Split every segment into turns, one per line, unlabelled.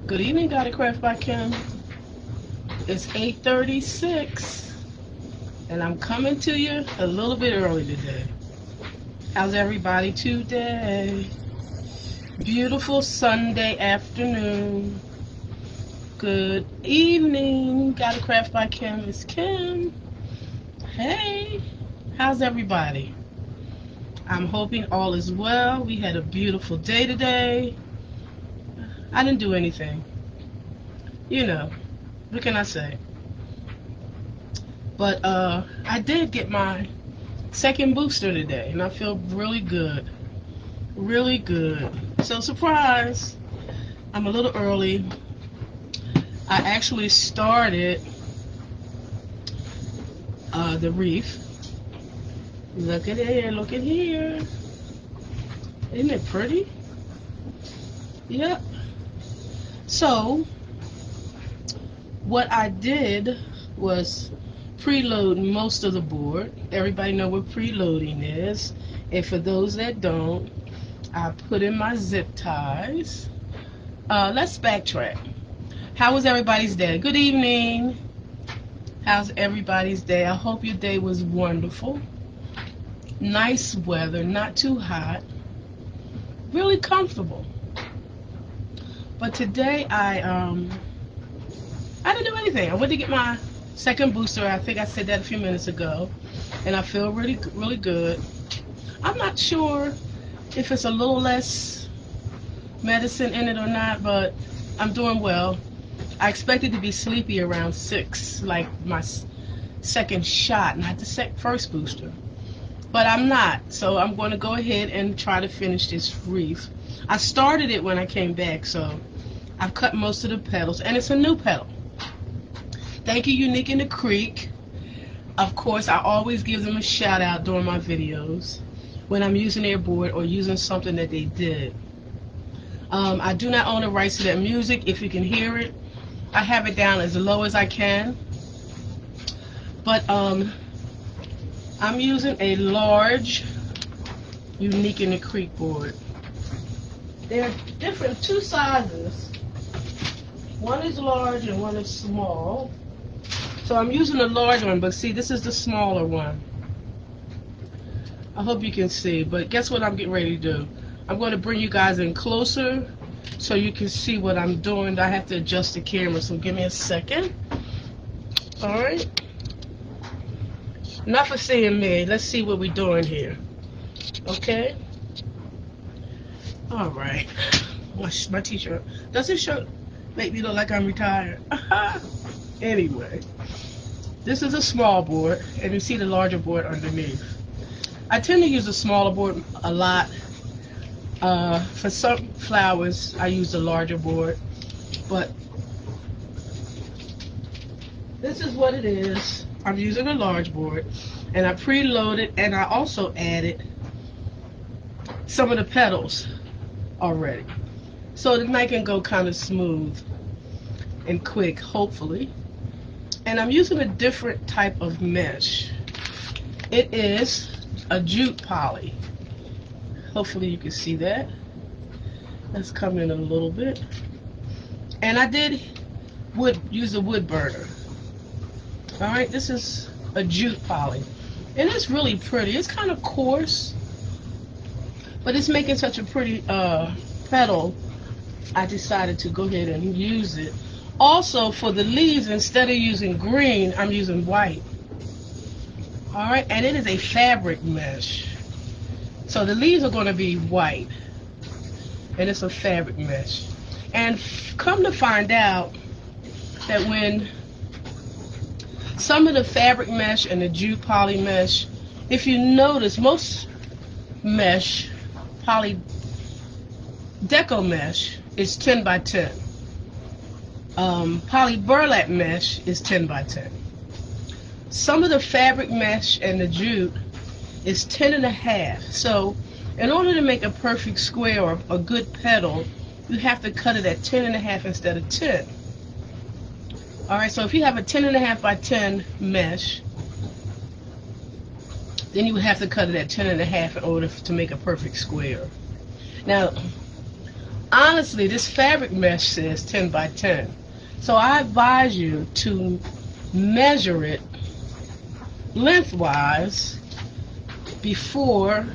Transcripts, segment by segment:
Good evening, Got It Craft by Kim. It's 8:36, and I'm coming to you a little bit early today. How's everybody today? Beautiful Sunday afternoon. Good evening, Got It Craft by Kim. It's Kim. Hey, how's everybody? I'm hoping all is well. We had a beautiful day today. I didn't do anything. You know, what can I say? But I did get my second booster today, and I feel really good. Really good. So, surprise, I'm a little early. I actually started the Wreath. Look at it, look at here. Isn't it pretty? Yep. So, what I did was preload most of the board. Everybody know what preloading is. And for those that don't, I put in my zip ties. Let's backtrack. How was everybody's day? Good evening. How's everybody's day? I hope your day was wonderful. Nice weather, not too hot. Really comfortable. But today I didn't do anything. I went to get my second booster. I think I said that a few minutes ago, and I feel really good. I'm not sure if it's a little less medicine in it or not, but I'm doing well. I expected to be sleepy around 6, like my second shot, not the first booster. But I'm not, so I'm going to go ahead and try to finish this Wreath. I started it when I came back, so I've cut most of the petals, and it's a new petal. Thank you, Unique in the Creek. Of course, I always give them a shout out during my videos when I'm using their board or using something that they did. I do not own the rights to that music. If you can hear it, I have it down as low as I can. But I'm using a large Unique in the Creek board. They're different, two sizes. One is large and one is small. So I'm using the large one, but see, this is the smaller one. I hope you can see, but guess what I'm getting ready to do? I'm going to bring you guys in closer so you can see what I'm doing. I have to adjust the camera, so give me a second. Alright. Enough of seeing me. Let's see what we're doing here. Okay? Alright. My t-shirt. Does this shirt make me look like I'm retired? Anyway. This is a small board, and you see the larger board underneath. I tend to use the smaller board a lot. For some flowers, I use the larger board. But this is what it is. I'm using a large board, and I preloaded, and I also added some of the petals already, so the night can go kind of smooth and quick, hopefully. And I'm using a different type of mesh. It is a jute poly. Hopefully you can see that. Let's come in a little bit. And I did use a wood burner. Alright, this is a jute poly. And it's really pretty. It's kind of coarse, but it's making such a pretty petal. I decided to go ahead and use it. Also, for the leaves, instead of using green, I'm using white. Alright, and it is a fabric mesh. So the leaves are going to be white. And it's a fabric mesh. And come to find out that when some of the fabric mesh and the jute poly mesh, if you notice, most mesh, poly deco mesh, is 10 by 10. Poly burlap mesh is 10 by 10. Some of the fabric mesh and the jute is 10 and a half. So in order to make a perfect square or a good petal, you have to cut it at 10 and a half instead of 10. Alright, so if you have a 10 and a half by 10 mesh, then you would have to cut it at 10 and a half in order to make a perfect square. Now, honestly, this fabric mesh says 10 by 10. So I advise you to measure it lengthwise before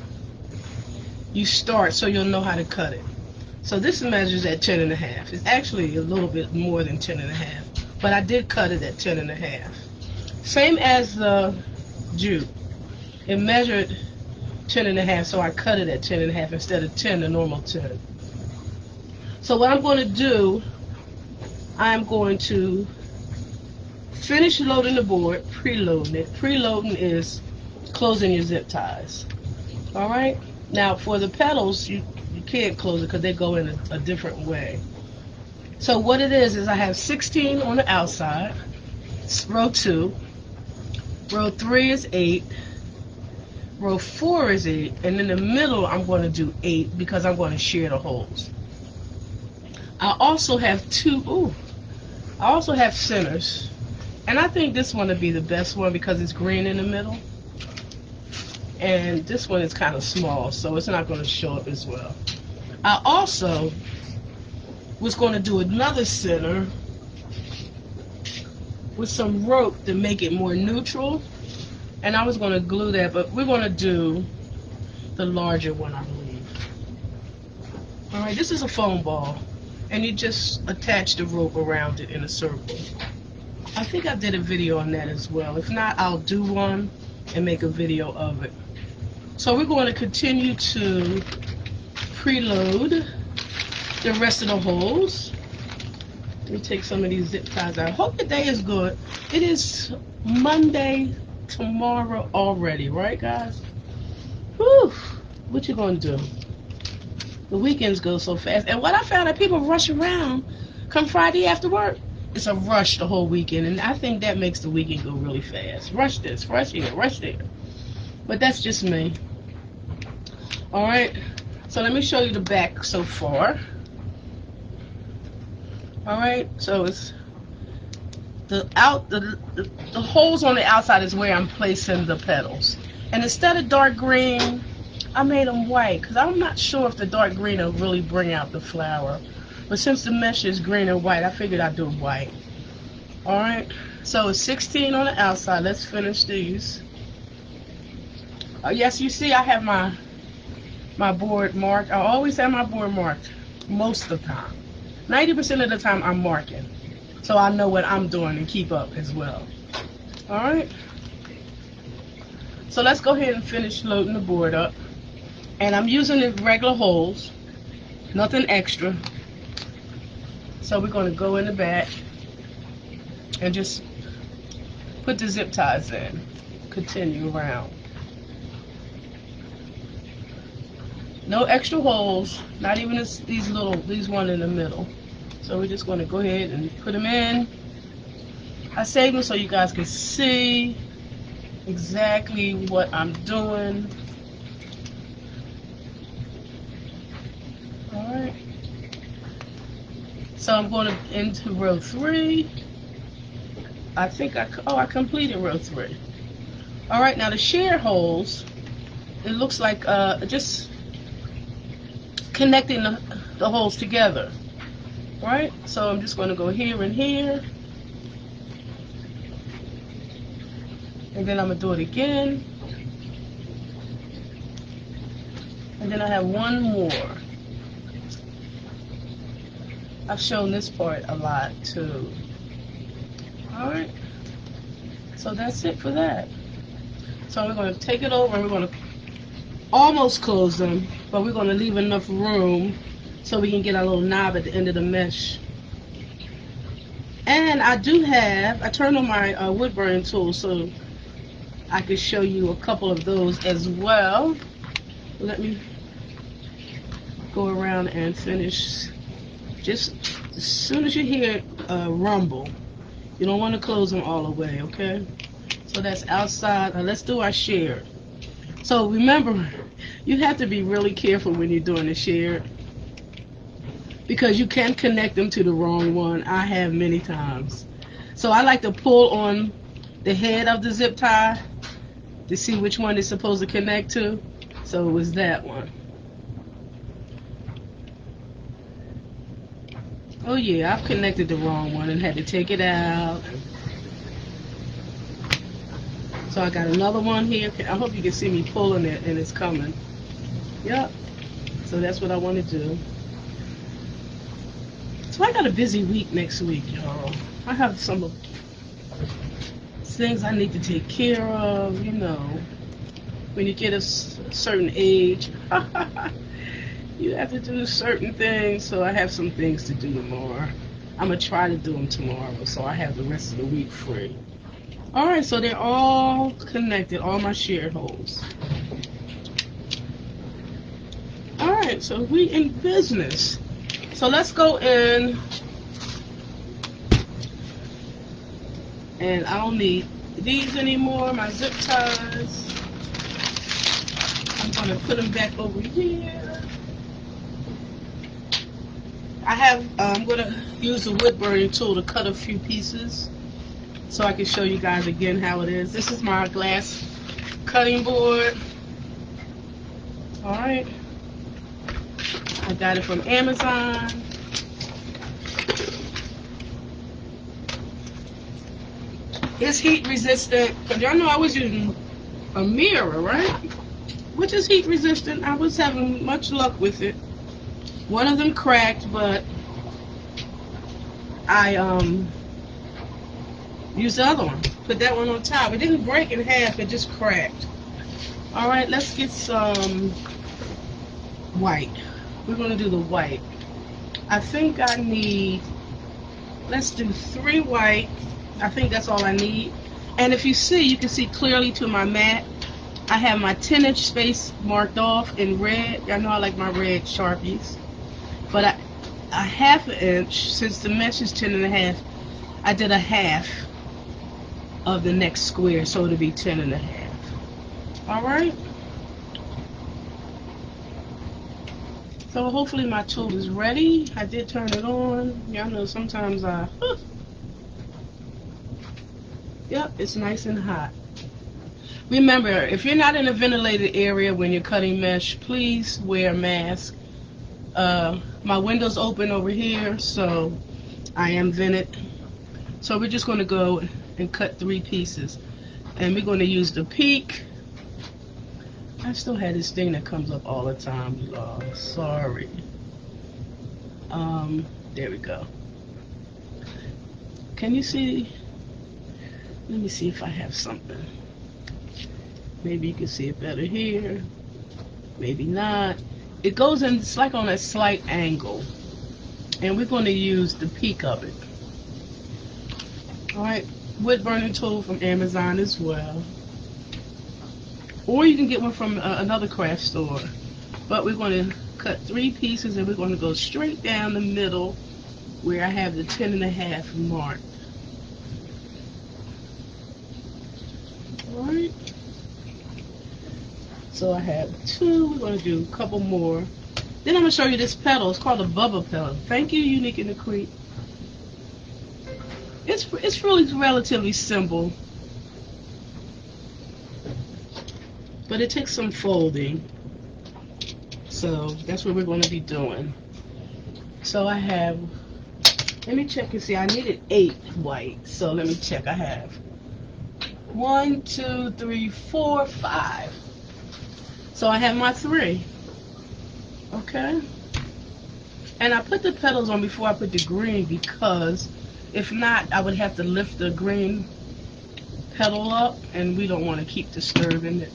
you start, so you'll know how to cut it. So this measures at 10 and a half. It's actually a little bit more than 10 and a half, but I did cut it at 10 and a half. Same as the jute. It measured 10 and a half, so I cut it at 10 and a half instead of 10, the normal 10. So what I'm going to do, I'm going to finish loading the board, preloading it. Preloading is closing your zip ties. All right? Now for the petals, you can't close it because they go in a different way. So what it is I have 16 on the outside, row 2, row 3 is 8, row 4 is 8, and in the middle I'm going to do 8 because I'm going to shear the holes. I also have centers, and I think this one would be the best one because it's green in the middle, and this one is kind of small, so it's not going to show up as well. I also was going to do another center with some rope to make it more neutral, and I was going to glue that, but we're going to do the larger one, I believe. Alright, this is a foam ball, and you just attach the rope around it in a circle. I think I did a video on that as well. If not, I'll do one and make a video of it. So we're going to continue to preload the rest of the holes. Let me take some of these zip ties out. I hope the day is good. It is Monday tomorrow already, right guys? Whew, what you gonna do? The weekends go so fast. And what I found, that people rush around come Friday after work. It's a rush the whole weekend, and I think that makes the weekend go really fast. Rush this, rush here, rush there. But that's just me. Alright, so let me show you the back so far. Alright, so it's the holes on the outside is where I'm placing the petals. And instead of dark green, I made them white because I'm not sure if the dark green will really bring out the flower. But since the mesh is green and white, I figured I'd do white. Alright, so it's 16 on the outside. Let's finish these. Yes, you see I have my board marked. I always have my board marked most of the time. 90% of the time I'm marking, so I know what I'm doing and keep up as well. Alright, so let's go ahead and finish loading the board up. And I'm using the regular holes, nothing extra. So we're going to go in the back and just put the zip ties in. Continue around. No extra holes, not even these one in the middle. So we're just going to go ahead and put them in. I saved them so you guys can see exactly what I'm doing. Alright. So I'm going into row 3. I think I completed row 3. Alright, now the shear holes, it looks like just connecting the holes together. Right? So I'm just going to go here and here. And then I'm going to do it again. And then I have one more. I've shown this part a lot too. Alright. So that's it for that. So we're going to take it over and we're going to almost close them, but we're going to leave enough room so we can get our little knob at the end of the mesh. And I turned on my wood burning tool so I could show you a couple of those as well. Let me go around and finish. Just as soon as you hear a rumble, you don't want to close them all the way, okay? So that's outside. Let's do our shear. So remember, you have to be really careful when you're doing the shear because you can connect them to the wrong one. I have many times. So I like to pull on the head of the zip tie to see which one it's supposed to connect to. So it was that one. Oh yeah, I've connected the wrong one and had to take it out. So I got another one here. I hope you can see me pulling it and it's coming. Yep. So that's what I want to do. So I got a busy week next week, y'all. I have some things I need to take care of, you know. When you get a certain age, you have to do certain things. So I have some things to do tomorrow. I'm going to try to do them tomorrow so I have the rest of the week free. Alright, so they're all connected, all my shared holes. Alright, so we in business. So let's go in, and I don't need these anymore, my zip ties. I'm going to put them back over here. I'm going to use the wood burning tool to cut a few pieces so I can show you guys again how it is. This is my glass cutting board. Alright. I got it from Amazon. It's heat resistant, because y'all know I was using a mirror, right? Which is heat resistant. I was having much luck with it. One of them cracked, but I used the other one. Put that one on top. It didn't break in half, it just cracked. Alright, let's get some white. We're going to do the white. I think I need, let's do 3 white. I think that's all I need. And if you see, you can see clearly to my mat. I have my 10-inch space marked off in red. Y'all know I like my red Sharpies. But a half an inch, since the mesh is 10.5, I did a half of the next square, so it'll be 10.5. Alright? So hopefully my tool is ready. I did turn it on. Y'all know sometimes yep, it's nice and hot. Remember, if you're not in a ventilated area when you're cutting mesh, please wear a mask. My window's open over here, so I am vented. So we're just going to go and cut 3 pieces. And we're going to use the peak. I still had this thing that comes up all the time, you all. Sorry. There we go. Can you see? Let me see if I have something. Maybe you can see it better here. Maybe not. It goes in, it's like on a slight angle. And we're going to use the peak of it. Alright, wood burning tool from Amazon as well. Or you can get one from another craft store. But we're going to cut 3 pieces and we're going to go straight down the middle where I have the 10.5 mark. Alright. So I have 2. We're going to do a couple more. Then I'm going to show you this petal. It's called a Bubba petal. Thank you, Unique and the Creek. It's really relatively simple. But it takes some folding. So that's what we're going to be doing. So I have, let me check and see. I needed 8 white. So let me check. I have 1, 2, 3, 4, 5. So I have my 3. Okay. And I put the petals on before I put the green because if not, I would have to lift the green petal up and we don't want to keep disturbing it.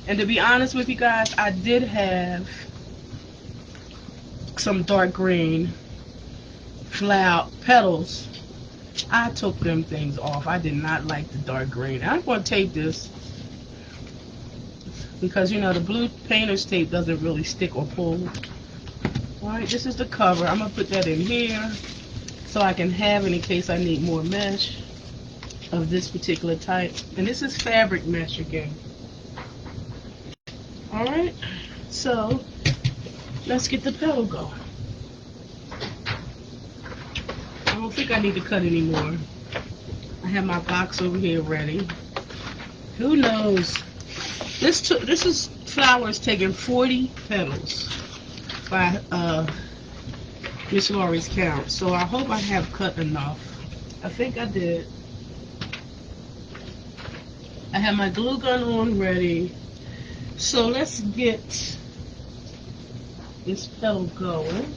And to be honest with you guys, I did have some dark green flower petals. I took them things off. I did not like the dark green. I'm going to tape this because, you know, the blue painter's tape doesn't really stick or pull. Alright, this is the cover. I'm going to put that in here so I can have it in case I need more mesh of this particular type. And this is fabric mesh again. Alright, so let's get the petal going. I don't think I need to cut anymore. I have my box over here ready. Who knows? This flower is taking 40 petals by Miss Laurie's count. So I hope I have cut enough. I think I did. I have my glue gun on ready. So let's get this petal going.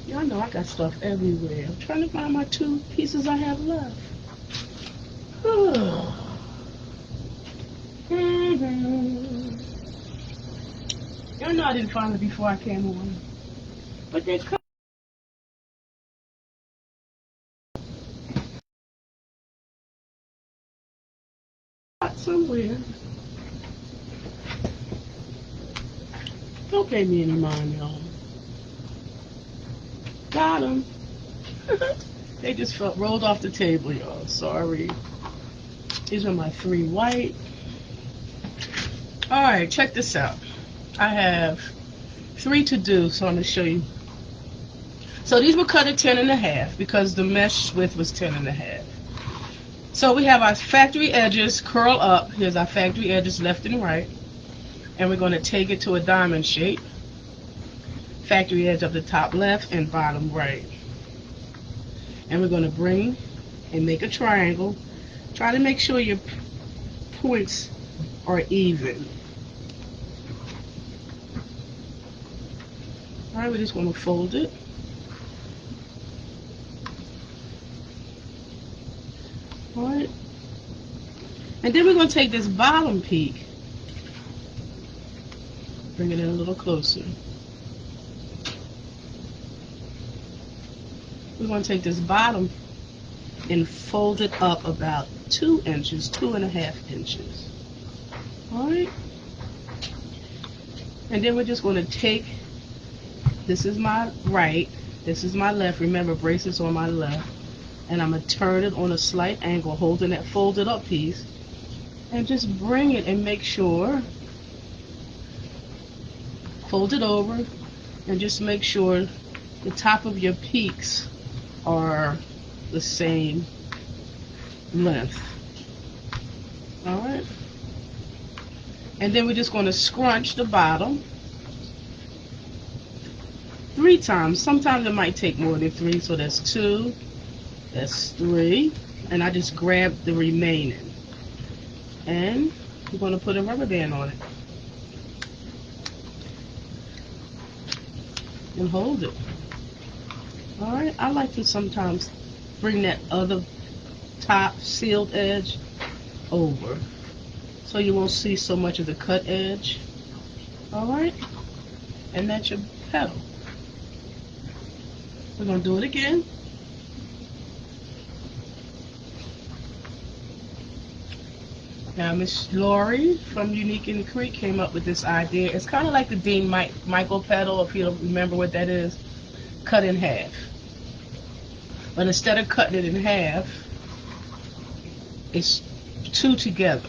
Y'all know I got stuff everywhere. I'm trying to find my 2 pieces I have left. Y'all know I didn't find it before I came on. But they cut somewhere. Don't pay me any mind, y'all. Got them. They just rolled off the table, y'all. Sorry. These are my 3 white. Alright, check this out. I have 3 to do, so I'm going to show you. So these were cut at 10.5 because the mesh width was 10.5. So we have our factory edges curl up. Here's our factory edges left and right. And we're going to take it to a diamond shape. Factory edge of the top left and bottom right. And we're going to bring and make a triangle. Try to make sure your points are even. Alright, we're just going to fold it. Alright. And then we're going to take this bottom peak. Bring it in a little closer. We're going to take this bottom and fold it up about 2 inches, 2.5 inches. Alright? And then we're just going to take, this is my right, this is my left. Remember, bracelets on my left. And I'm going to turn it on a slight angle, holding that folded up piece. And just bring it and make sure, fold it over, and just make sure the top of your peaks are the same length. Alright? And then we're just going to scrunch the bottom 3 times. Sometimes it might take more than 3, so that's 2, that's 3, and I just grab the remaining. And we're going to put a rubber band on it. And hold it. Alright, I like to sometimes bring that other top sealed edge over so you won't see so much of the cut edge. Alright, and that's your petal. We're going to do it again. Now, Miss Laurie from Unique in the Creek came up with this idea. It's kind of like the Dean Michael petal, if you don't remember what that is, cut in half. But instead of cutting it in half, it's 2 together.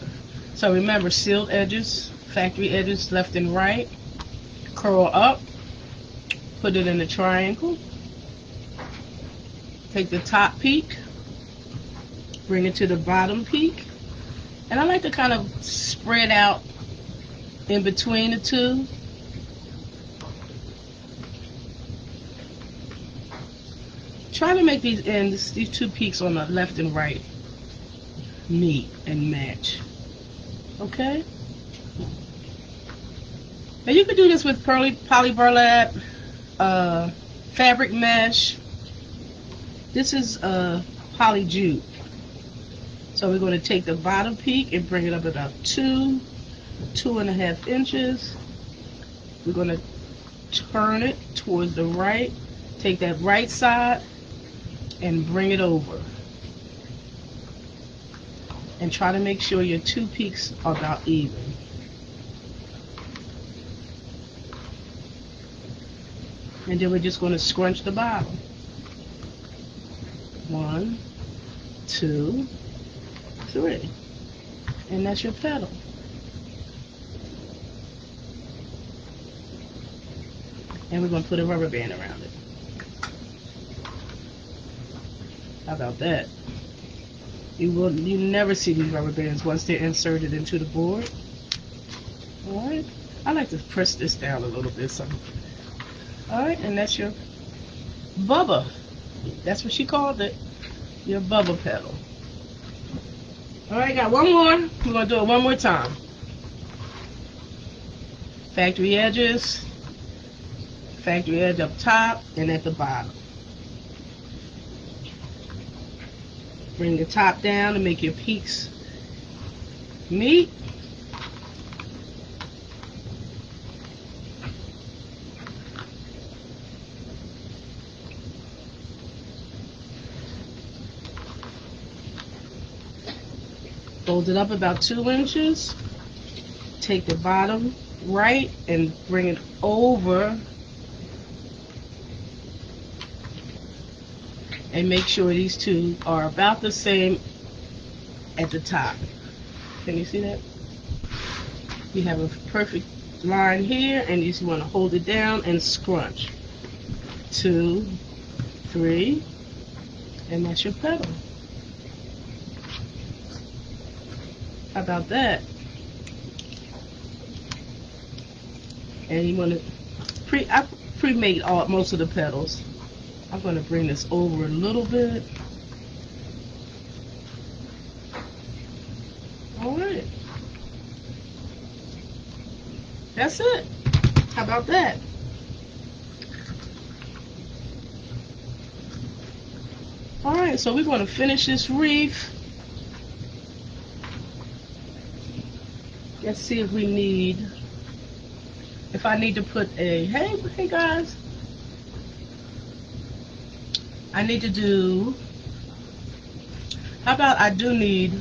So remember, sealed edges, factory edges left and right, curl up, put it in a triangle, take the top peak, bring it to the bottom peak, and I like to kind of spread out in between the 2. Try to make these ends, these 2 peaks on the left and right, meet and match. Okay? Now you can do this with poly burlap, fabric mesh. This is poly jute. So we're going to take the bottom peak and bring it up about 2.5 inches. We're going to turn it towards the right. Take that right side and bring it over. And try to make sure your 2 peaks are about even. And then we're just going to scrunch the bottom. 1, 2, 3. And that's your petal. And we're going to put a rubber band around it. How about that? You never see these rubber bands once they're inserted into the board. Alright. I like to press this down a little bit. So, all right, and that's your Bubba. That's what she called it. Your Bubba petal. All right, got one more. We're gonna do it one more time. Factory edges, factory edge up top and at the bottom. Bring the top down to make your peaks meet. Fold it up about 2 inches. Take the bottom right and bring it over and make sure these two are about the same at the top. Can you see that? You have a perfect line here, and you just want to hold it down and scrunch. 2, 3, and that's your petal. How about that? And you want to I pre-made most of the petals. I'm going to bring this over a little bit. All right. That's it. How about that? All right, so we're going to finish this wreath. Let's see if I need to put a, hey guys. I need to do, how about I do need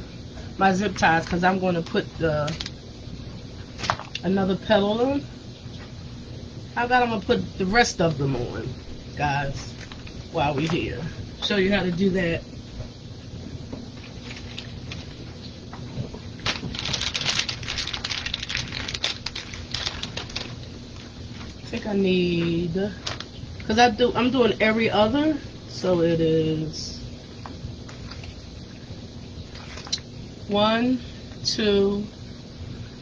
my zip ties because I'm going to put another petal on. How about I'm going to put the rest of them on, guys, while we're here. Show you how to do that. I think I need, because I'm doing every other, so it is 1, 2,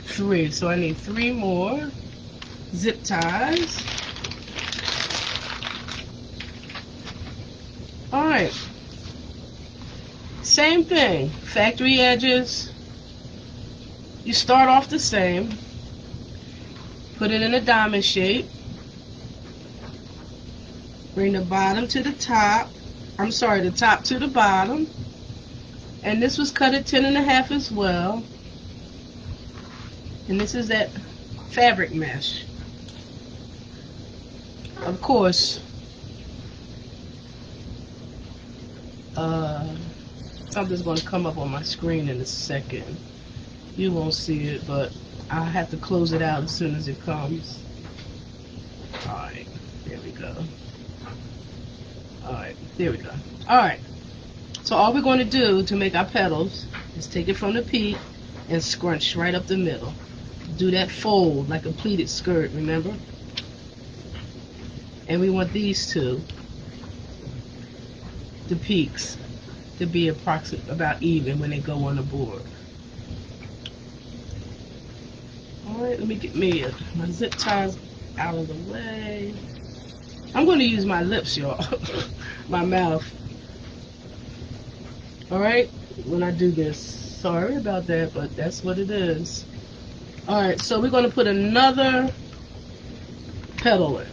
3. So I need 3 more zip ties. All right, same thing, factory edges. You start off the same, put it in a diamond shape. Bring the bottom to the top. I'm sorry, the top to the bottom. And this was cut at 10.5 as well. And this is that fabric mesh. Of course, something's going to come up on my screen in a second. You won't see it, but I'll have to close it out as soon as it comes. Alright, there we go. Alright, there we go. Alright, so all we're going to do to make our petals is take it from the peak and scrunch right up the middle. Do that fold like a pleated skirt, remember? And we want these two, the peaks, to be approximately about even when they go on the board. Alright, let me get my zip ties out of the way. I'm going to use my lips, y'all. My mouth. Alright, when I do this. Sorry about that, but that's what it is. Alright, so we're going to put another petal in.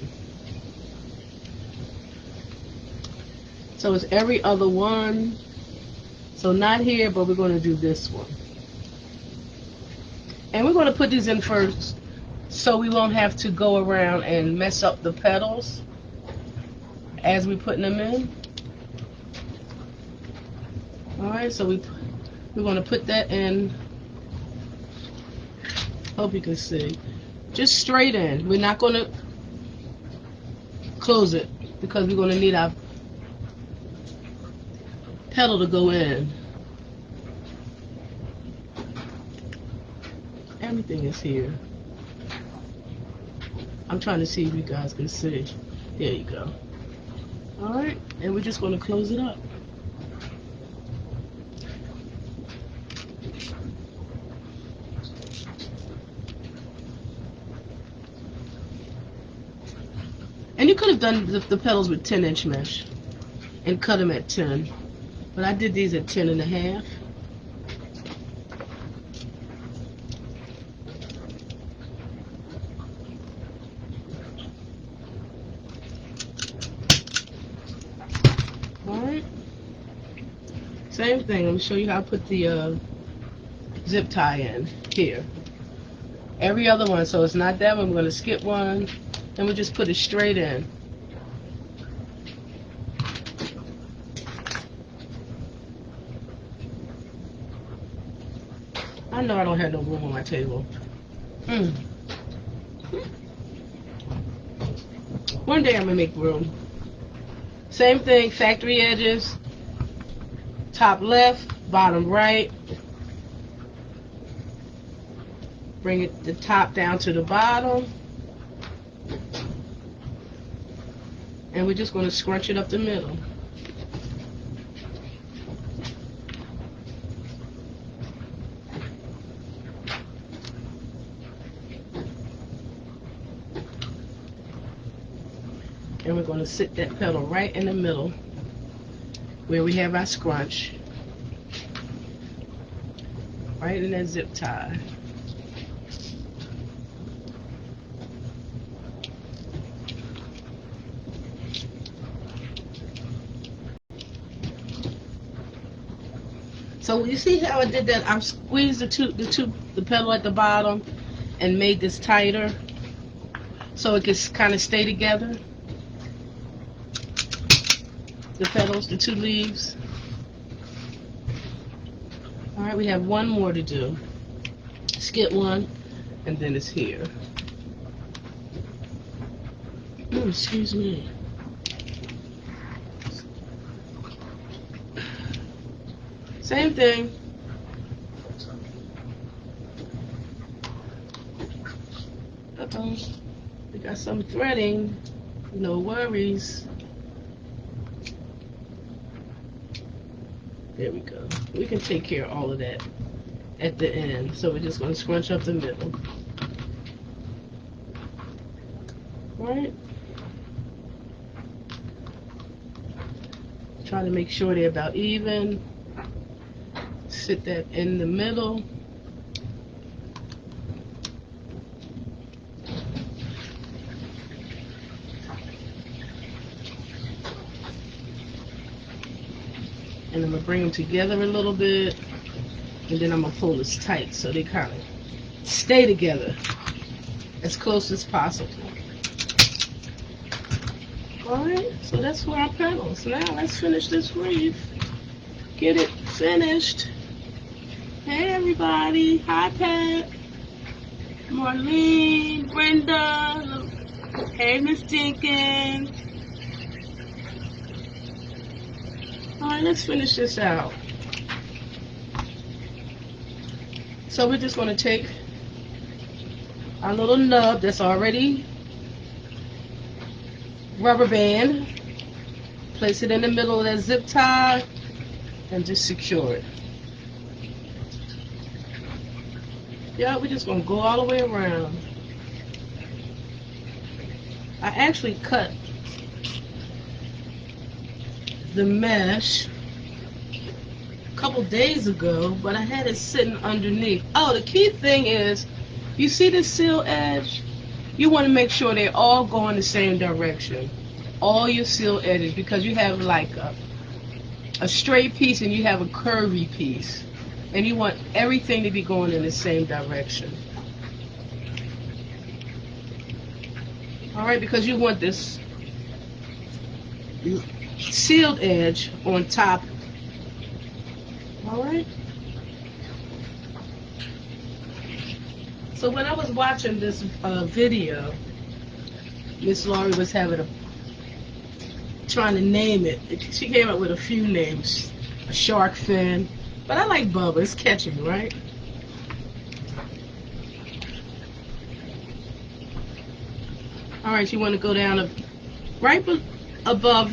So it's every other one. So not here, but we're going to do this one. And we're going to put these in first so we won't have to go around and mess up the petals as we're putting them in. Alright, so we're going to put that in. Hope you can see. Just straight in. We're not going to close it because we're going to need our petal to go in. Everything is here. I'm trying to see if you guys can see. There you go. Alright, and we're just going to close it up. have done the petals with 10-inch mesh and cut them at 10, but I did these at 10 and a half. Alright, same thing. Let me show you how I put the zip tie in here. Every other one, so it's not that one. We're going to skip one, and we just put it straight in. I know I don't have no room on my table. One day I'm going to make room. Same thing, factory edges, top left, bottom right. Bring it the top down to the bottom. And we're just going to scrunch it up the middle. And we're going to sit that petal right in the middle where we have our scrunch. Right in that zip tie. So you see how I did that? I squeezed the petal at the bottom and made this tighter so it can kind of stay together. The petals, the 2 leaves. All right, we have one more to do. Skip one, and then it's here. Excuse me. Same thing. Uh-oh. We got some threading. No worries. There we go. We can take care of all of that at the end. So we're just going to scrunch up the middle. Right? Try to make sure they're about even. Sit that in the middle. And I'm going to bring them together a little bit, and then I'm going to pull this tight so they kind of stay together as close as possible. Alright, so that's for our petals. Now let's finish this wreath. Get it finished. Hey everybody, hi Pat, Marlene, Brenda, hey Miss Jenkins. Alright, let's finish this out. So we're just going to take our little nub that's already rubber band, place it in the middle of that zip tie, and just secure it. Yeah, we're just going to go all the way around. I actually cut the mesh a couple days ago, but I had it sitting underneath. Oh, the key thing is, you see this seal edge? You want to make sure they all go in the same direction. All your seal edges, because you have like a straight piece and you have a curvy piece. And you want everything to be going in the same direction. Alright, because you want this sealed edge on top. Alright? So when I was watching this video, Miss Laurie was trying to name it. She came up with a few names. A shark fin. But I like Bubba. It's catchy, right? Alright, you want to go down right above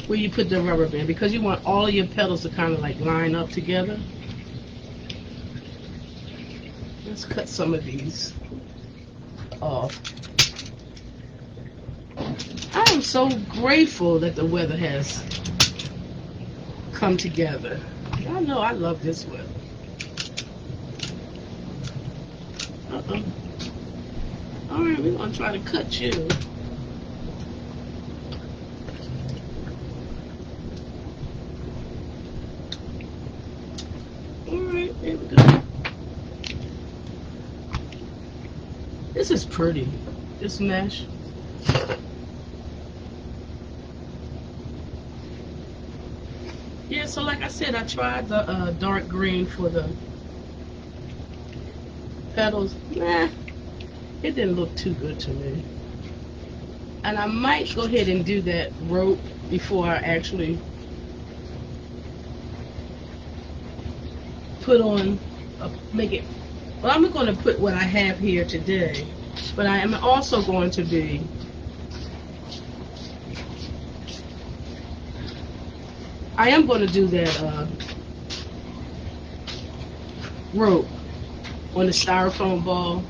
where you put the rubber band, because you want all of your petals to kind of like line up together. Let's cut some of these off. I am so grateful that the weather has come together. Y'all know I love this weather. Alright, we're going to try to cut you. Alright, there we go. This is pretty. This mesh. Yeah, so like I said, I tried the dark green for the petals. Nah, it didn't look too good to me. And I might go ahead and do that rope before I actually put on, make it. Well, I'm going to put what I have here today, but I am also going to be going to do that rope on the styrofoam ball.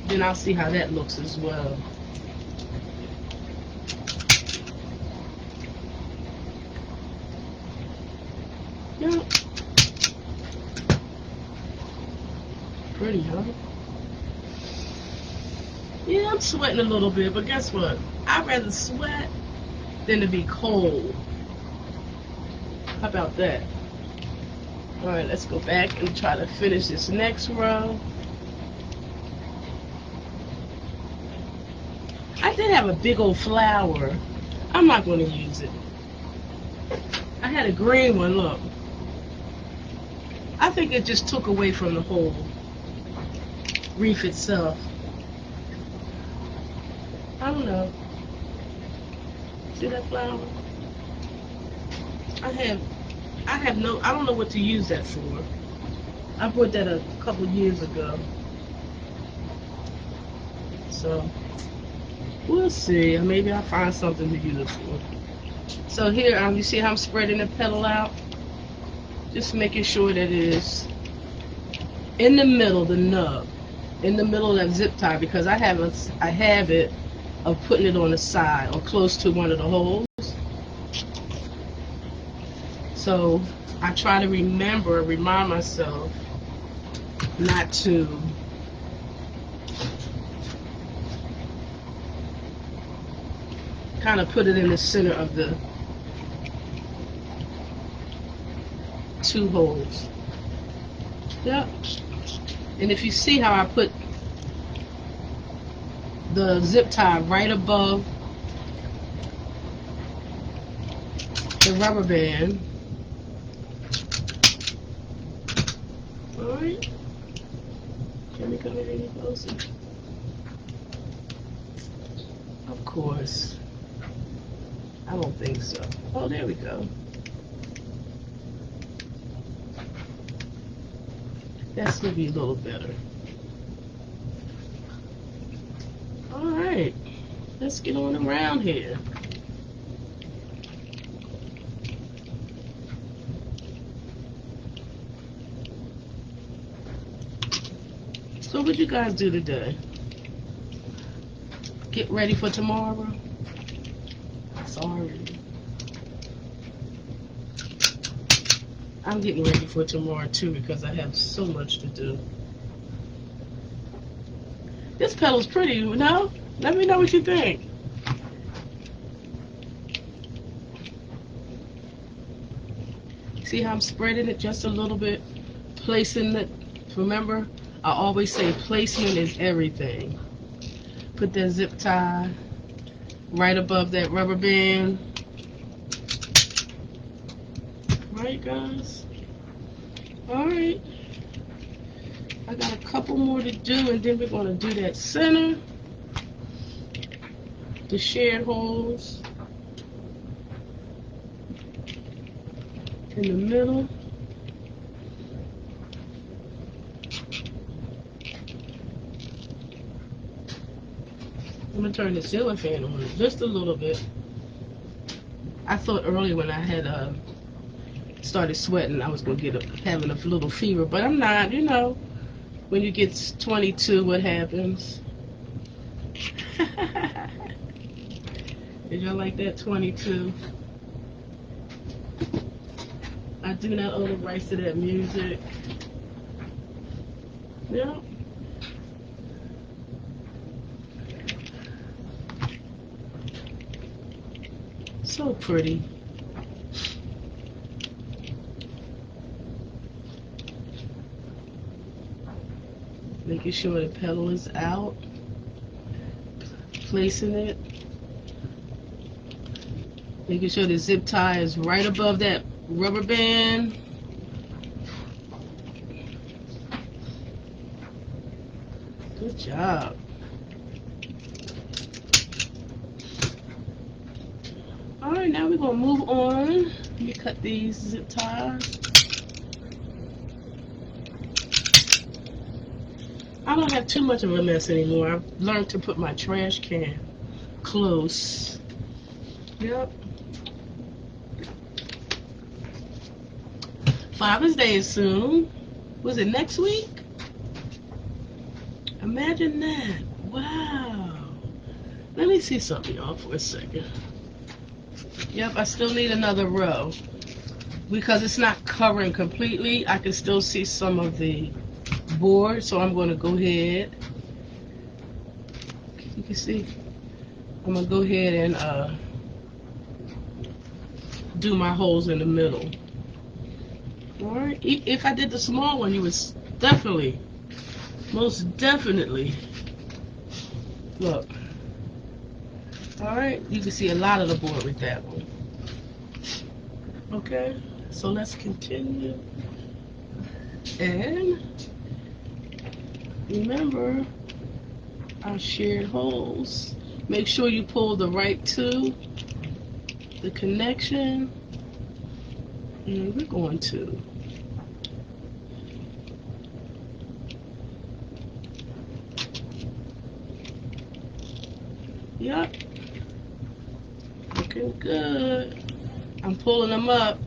Then I'll see how that looks as well. Yeah. Pretty, huh? Yeah, I'm sweating a little bit, but guess what? I'd rather sweat than to be cold. How about that? Alright, let's go back and try to finish this next row. I did have a big old flower. I'm not going to use it. I had a green one, look. I think it just took away from the whole wreath itself. I don't know. See that flower? I don't know what to use that for. I bought that a couple years ago. So, we'll see. Maybe I'll find something to use it for. So here, you see how I'm spreading the petal out? Just making sure that it is in the middle, the nub. In the middle of that zip tie, because I have a habit of putting it on the side or close to one of the holes. So I try to remind myself not to kind of put it in the center of the two holes. Yep. And if you see how I put the zip tie right above the rubber band. Alright. Can we come in any closer? Of course. I don't think so. Oh, there we go. That's going to be a little better. Alright. Let's get on around here. So what you guys do today? Get ready for tomorrow? Sorry. I'm getting ready for tomorrow too because I have so much to do. This petal's pretty, you know? Let me know what you think. See how I'm spreading it just a little bit? Placing it. Remember, I always say placement is everything. Put that zip tie right above that rubber band. Right, guys? Alright. I got a couple more to do, and then we're going to do that center. The shared holes. In the middle. I'm going to turn the ceiling fan on just a little bit. I thought earlier when I had started sweating I was going to having a little fever, but I'm not, you know. When you get 22, what happens? Did y'all like that 22? I do not own the rights to that music. Yep. So pretty. Making sure the petal is out. Placing it. Making sure the zip tie is right above that rubber band. Good job. Alright, now we're going to move on. Let me cut these zip ties. I don't have too much of a mess anymore. I've learned to put my trash can close. Yep. Father's Day is soon. Was it next week? Imagine that. Wow. Let me see something, y'all, for a second. Yep, I still need another row. Because it's not covering completely, I can still see some of the board, so I'm going to go ahead. You can see. I'm going to go ahead and do my holes in the middle. Alright, if I did the small one, you would definitely, most definitely, look. Alright, you can see a lot of the board with that one. Okay, so let's continue. And remember our shared holes. Make sure you pull the right two, the connection, and we're going to yep, looking good. I'm pulling them up.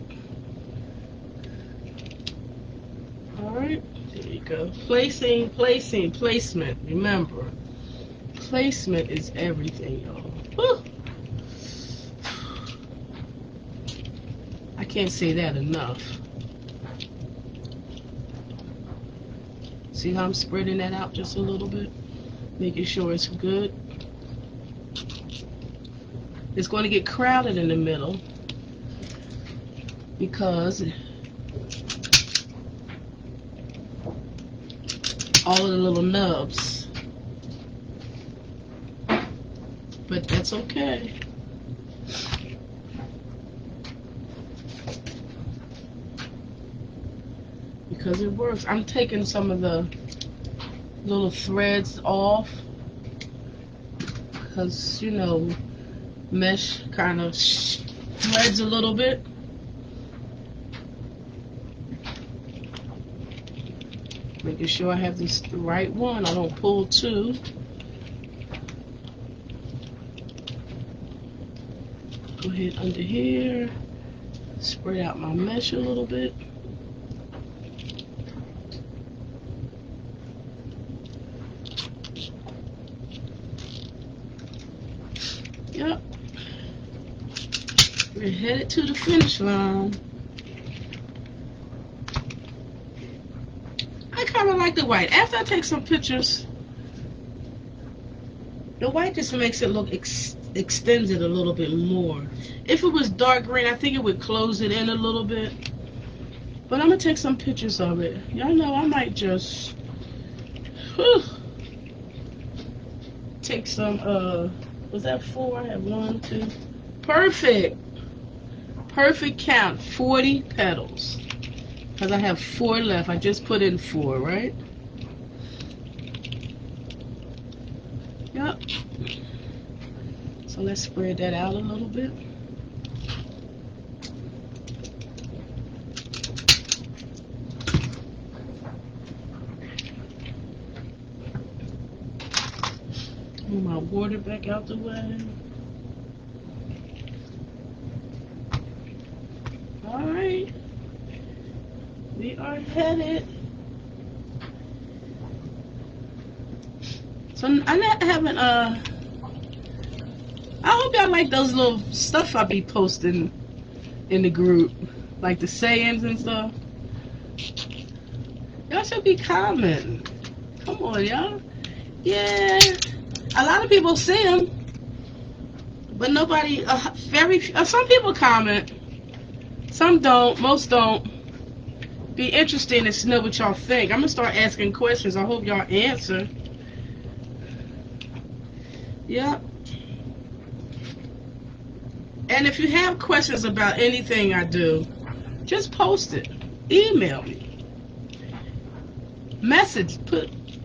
Alright, there you go. Placing, placement. Remember, placement is everything, y'all. Woo! I can't say that enough. See how I'm spreading that out just a little bit? Making sure it's good. It's going to get crowded in the middle because all of the little nubs. But that's okay. Because it works. I'm taking some of the little threads off because, you know, mesh kind of threads a little bit. Making sure I have this the right one. I don't pull two. Go ahead under here. Spread out my mesh a little bit. Yep. We're headed to the finish line. I kind of like the white. After I take some pictures, the white just makes it look extends it a little bit more. If it was dark green, I think it would close it in a little bit. But I'm gonna take some pictures of it. Y'all know I might just take some. Was that 4? I have 1, 2. Perfect. Perfect count. 40 petals. Because I have 4 left. I just put in 4, right? Yep. So let's spread that out a little bit. Move my water back out the way. Alright. We are headed. So I haven't I hope y'all like those little stuff I be posting in the group, like the sayings and stuff. Y'all should be commenting. Come on, y'all. Yeah, a lot of people see them, but nobody. Some people comment, some don't. Most don't. Be interesting to know what y'all think. I'm gonna start asking questions. I hope y'all answer. Yep. And if you have questions about anything I do, just post it. Email me.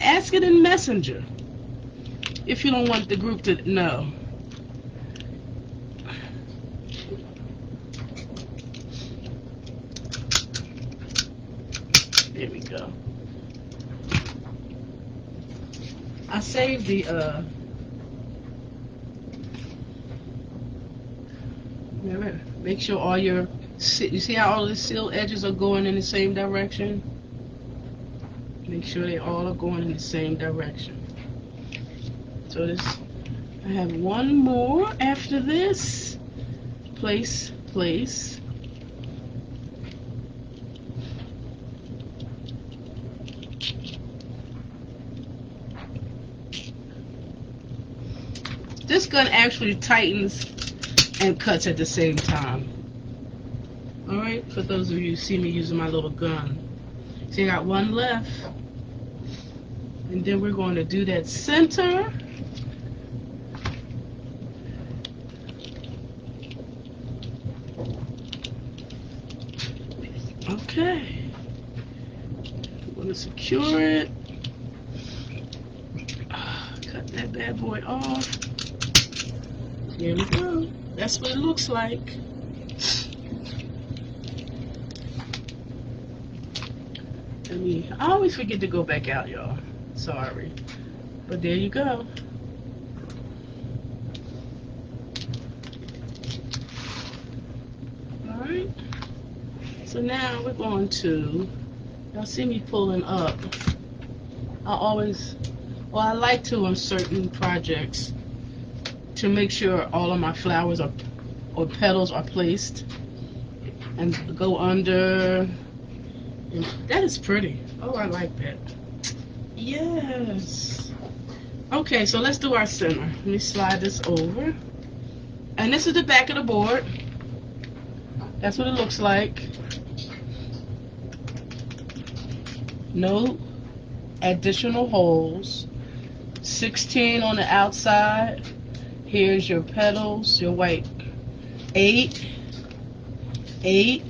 Ask it in Messenger. If you don't want the group to know. There we go. I saved the make sure all your, you see how all the seal edges are going in the same direction? Make sure they all are going in the same direction. So this, I have one more after this. Place. This gun actually tightens and cuts at the same time. Alright, for those of you who see me using my little gun. So I got one left. And then we're going to do that center. Okay. I'm going to secure it. Cut that bad boy off. Here we go. That's what it looks like. I always forget to go back out, y'all. Sorry. But there you go. Alright. So now we're going to, y'all see me pulling up. I like to on certain projects to make sure all of my flowers or petals are placed and go under. And that is pretty. Oh, I like that. Yes. Okay, so let's do our center. Let me slide this over. And this is the back of the board. That's what it looks like. No additional holes. 16 on the outside. Here's your petals, your white. 8, 8,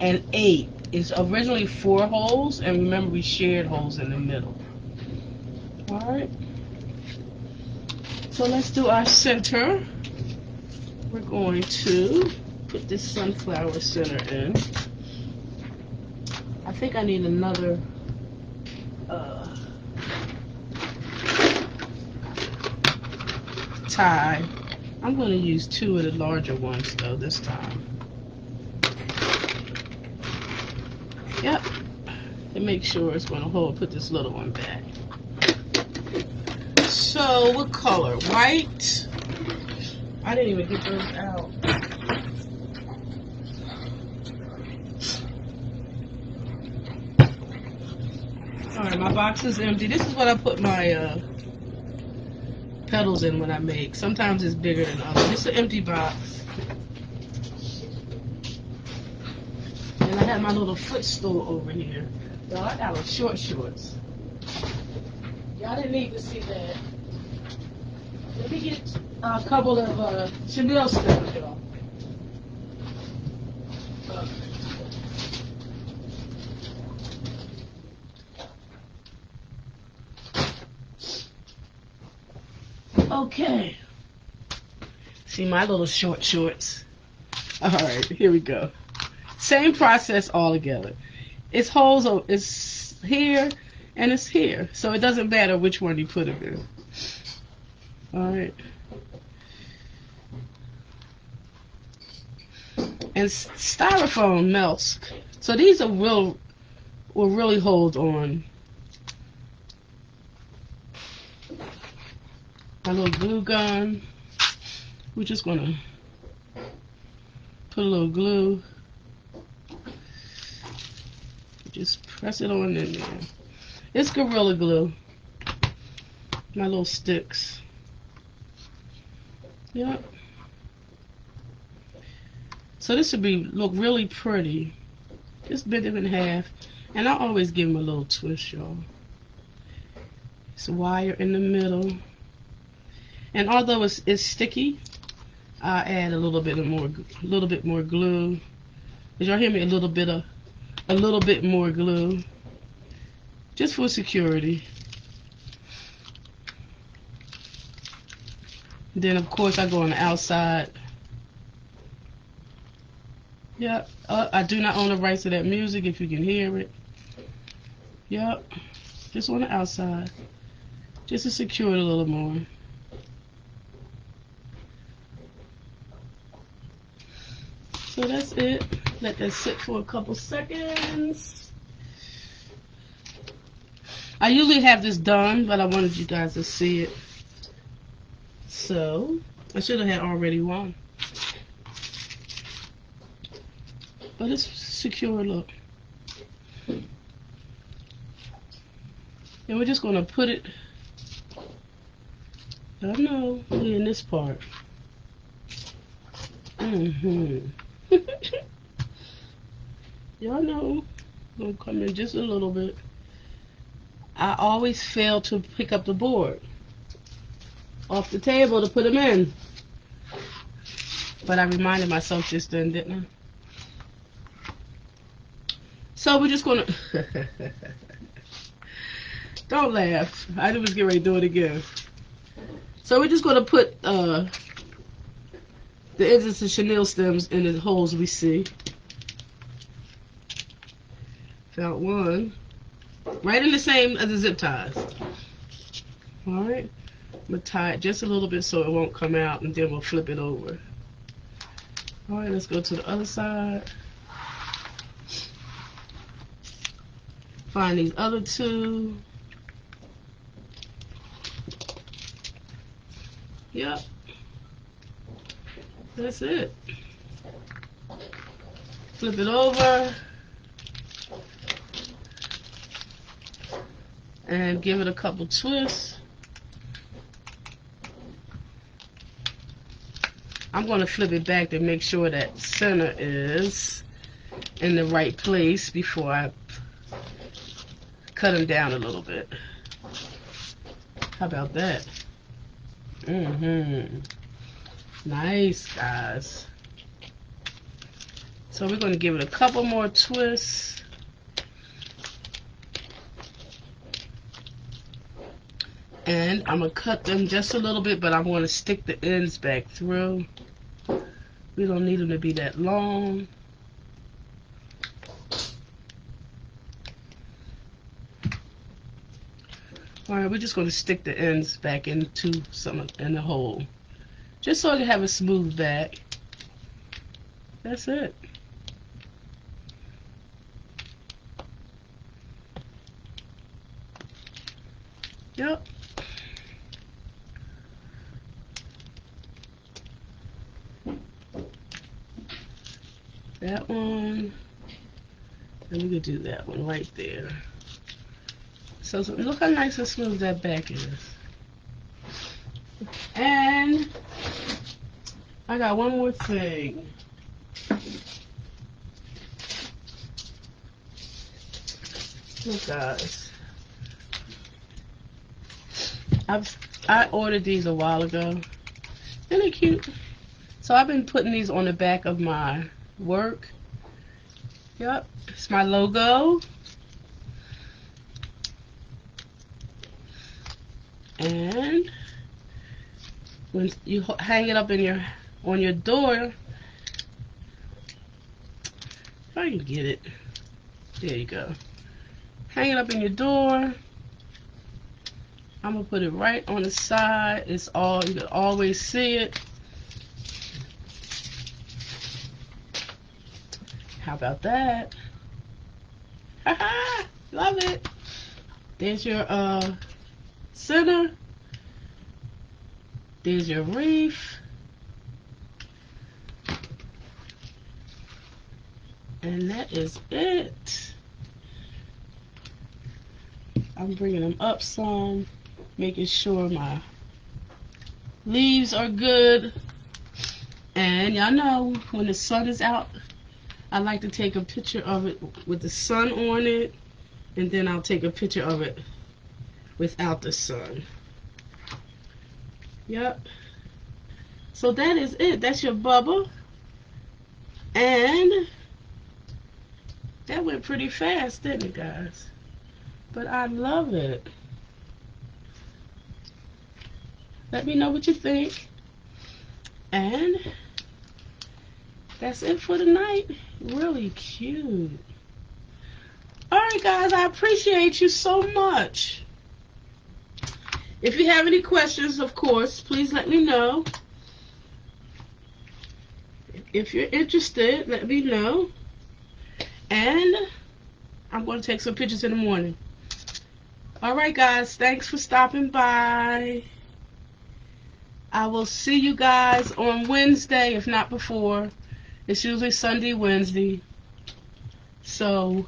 and 8. It's originally 4 holes, and remember we shared holes in the middle. Alright. So let's do our center. We're going to put this sunflower center in. I think I need another tie. I'm going to use 2 of the larger ones though this time. Yep. And make sure it's going to hold. Put this little one back. So what color? White. I didn't even get those out. Alright, my box is empty. This is what I put my petals in when I make. Sometimes it's bigger than others. It's an empty box. And I have my little footstool over here. Y'all, I got short shorts. Y'all didn't need to see that. Let me get a couple of Chanel stems, y'all. Okay. See my little short shorts. Alright, here we go. Same process all together. It's holes, it's here and it's here. So it doesn't matter which one you put it in. Alright. And styrofoam melts. So these are will really hold on. My little glue gun. We're just gonna put a little glue. Just press it on in there. It's Gorilla Glue. My little sticks. Yep. So this would look really pretty. Just bend them in half. And I always give them a little twist, y'all. It's a wire in the middle. And although it's sticky, I'll add a little bit more glue. Did y'all hear me? A little bit more glue. Just for security. Then of course I go on the outside. Yep. I do not own the rights to that music if you can hear it. Yep. Just on the outside. Just to secure it a little more. So that's it. Let that sit for a couple seconds. I usually have this done, but I wanted you guys to see it. So, I should have had already one. But it's secure, look. And we're just going to put it, I know, in this part. Y'all know, I'm going to come in just a little bit. I always fail to pick up the board off the table to put them in. But I reminded myself just then, didn't I? So we're just going to... Don't laugh. I was getting ready to do it again. So we're just going to put the ends of the chenille stems in the holes we see. Found one. Right in the same as the zip ties. Alright. I'm going to tie it just a little bit so it won't come out, and then we'll flip it over. Alright, let's go to the other side. Find these other two. Yep. That's it. Flip it over. And give it a couple twists. I'm going to flip it back to make sure that center is in the right place before I cut them down a little bit. How about that? Nice, guys. So we're going to give it a couple more twists. And I'm going to cut them just a little bit, but I'm going to stick the ends back through. We don't need them to be that long. Alright, we're just going to stick the ends back into in the hole. Just so I can have a smooth back. That's it. Yep. That one. And we could do that one right there. So look how nice and smooth that back is. And I got one more thing. Look, guys. I ordered these a while ago. Isn't it cute? So I've been putting these on the back of my work. Yep, it's my logo. And when you hang it up in on your door, if I can get it, there you go. Hang it up in your door. I'm gonna put it right on the side. You can always see it. How about that? Haha, love it. There's your center. There's your wreath. And that is it. I'm bringing them up some, making sure my leaves are good. And y'all know when the sun is out, I like to take a picture of it with the sun on it, and then I'll take a picture of it without the sun. Yep. So that is it. That's your Bubba. And that went pretty fast, didn't it, guys? But I love it. Let me know what you think. And that's it for tonight. Really cute. Alright, guys, I appreciate you so much. If you have any questions, of course, please let me know. If you're interested, let me know. And I'm going to take some pictures in the morning. Alright, guys, thanks for stopping by. I will see you guys on Wednesday, if not before. It's usually Sunday, Wednesday. So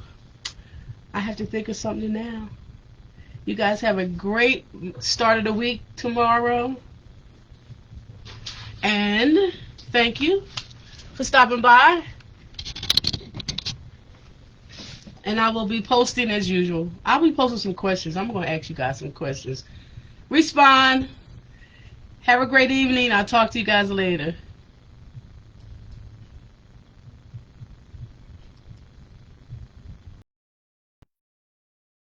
I have to think of something now. You guys have a great start of the week tomorrow. And thank you for stopping by. And I will be posting as usual. I'll be posting some questions. I'm going to ask you guys some questions. Respond. Have a great evening. I'll talk to you guys later.